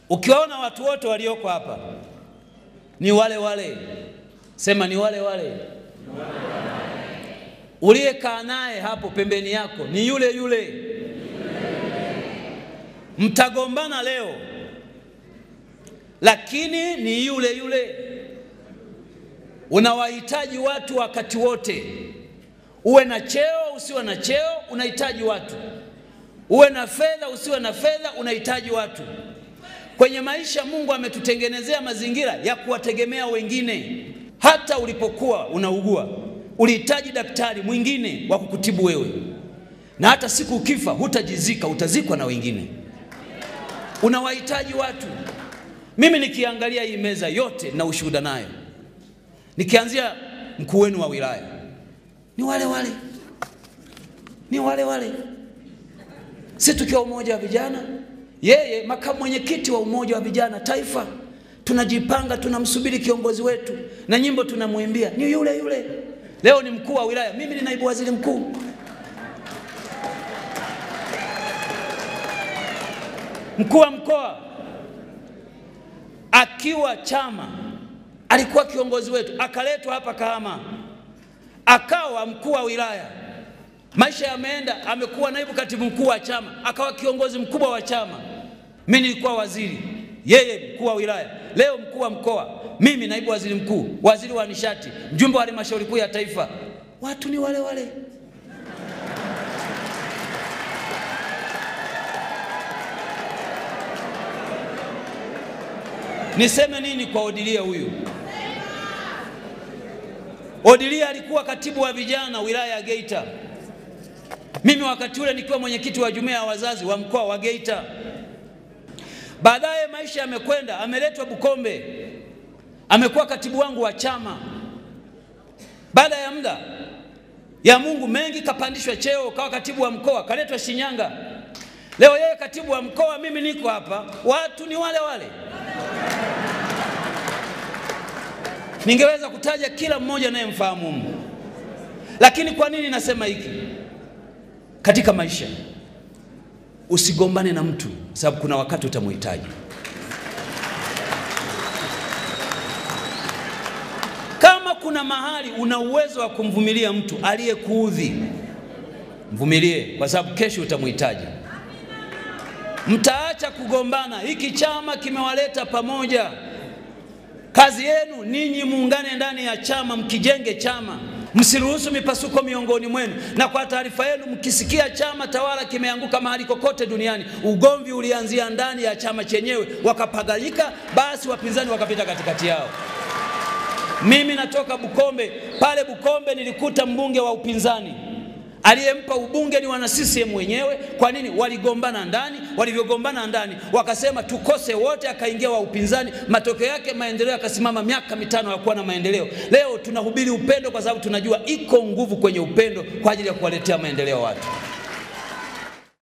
Ukiwaona watu wote walioko hapa ni wale wale, sema ni wale wale. Uliyekaa naye hapo pembeni yako ni yule yule. Mtagombana leo, lakini ni yule yule. Unawahitaji watu wakati wote. Uwe na cheo usiwe na cheo, unahitaji watu. Uwe na fedha usiwe na fedha, unahitaji watu. Kwenye maisha Mungu ametutengenezea mazingira ya kuwategemea wengine. Hata ulipokuwa unaugua, ulihitaji daktari mwingine wa kukutibu wewe. Na hata siku ukifa hutajizika, utazikwa na wengine. Unawahitaji watu. Mimi nikiangalia hii meza yote na ushuhuda nayo, nikianzia mkuu wenu wa wilaya, ni wale wale. Ni wale wale. Sisi tukiwa umoja wa vijana, yeye makamu mwenyekiti wa umoja wa vijana taifa, tunajipanga, tunamsubiri kiongozi wetu na nyimbo tunamwimbia ni yule yule. Leo ni mkuu wa wilaya, mimi ni naibu waziri mkuu. Mkuu wa mkoa akiwa chama alikuwa kiongozi wetu, akaletwa hapa Kahama akawa mkuu wa wilaya. Maisha yameenda, amekuwa naibu katibu mkuu wa chama, akawa kiongozi mkubwa wa chama. Mimi nilikuwa waziri, yeye mkuu wa wilaya. Leo mkuu wa mkoa, mimi naibu waziri mkuu, waziri wa nishati, mjumbe wa halmashauri kuu ya taifa. Watu ni wale wale. Niseme nini kwa Odilia huyu? Odilia alikuwa katibu wa vijana wilaya ya Geita. Mimi wakati ule nikiwa mwenyekiti wa jumuiya ya wazazi wa mkoa wa Geita. Baadaye maisha yamekwenda, ameletwa Bukombe, amekuwa katibu wangu wa chama. Baada ya muda ya Mungu mengi, kapandishwa cheo, kawa katibu wa mkoa, kaletwa Shinyanga. Leo yeye katibu wa mkoa, mimi niko hapa. Watu ni wale wale. Ningeweza kutaja kila mmoja naye mfahamu Mungu. Lakini kwa nini nasema hiki? Katika maisha usigombane na mtu, sababu kuna wakati utamhitaji. Kama kuna mahali una uwezo wa kumvumilia mtu aliyekuudhi, mvumilie, kwa sababu kesho utamhitaji. Mtaacha kugombana. Hiki chama kimewaleta pamoja. Kazi yenu ninyi muungane ndani ya chama, mkijenge chama. Msiruhusu mipasuko miongoni mwenu. Na kwa taarifa yenu, mkisikia chama tawala kimeanguka mahali kokote duniani, ugomvi ulianzia ndani ya chama chenyewe, wakapaganyika, basi wapinzani wakapita katikati yao. Mimi natoka Bukombe. Pale Bukombe nilikuta mbunge wa upinzani. Aliyempa ubunge ni wana CCM wenyewe. Kwa nini? Waligombana ndani. Walivyogombana ndani, wakasema tukose wote, akaingia wa upinzani. Matokeo yake maendeleo yakasimama miaka 5 ya kuwa na maendeleo. Leo tunahubiri upendo kwa sababu tunajua iko nguvu kwenye upendo kwa ajili ya kuwaletea maendeleo watu.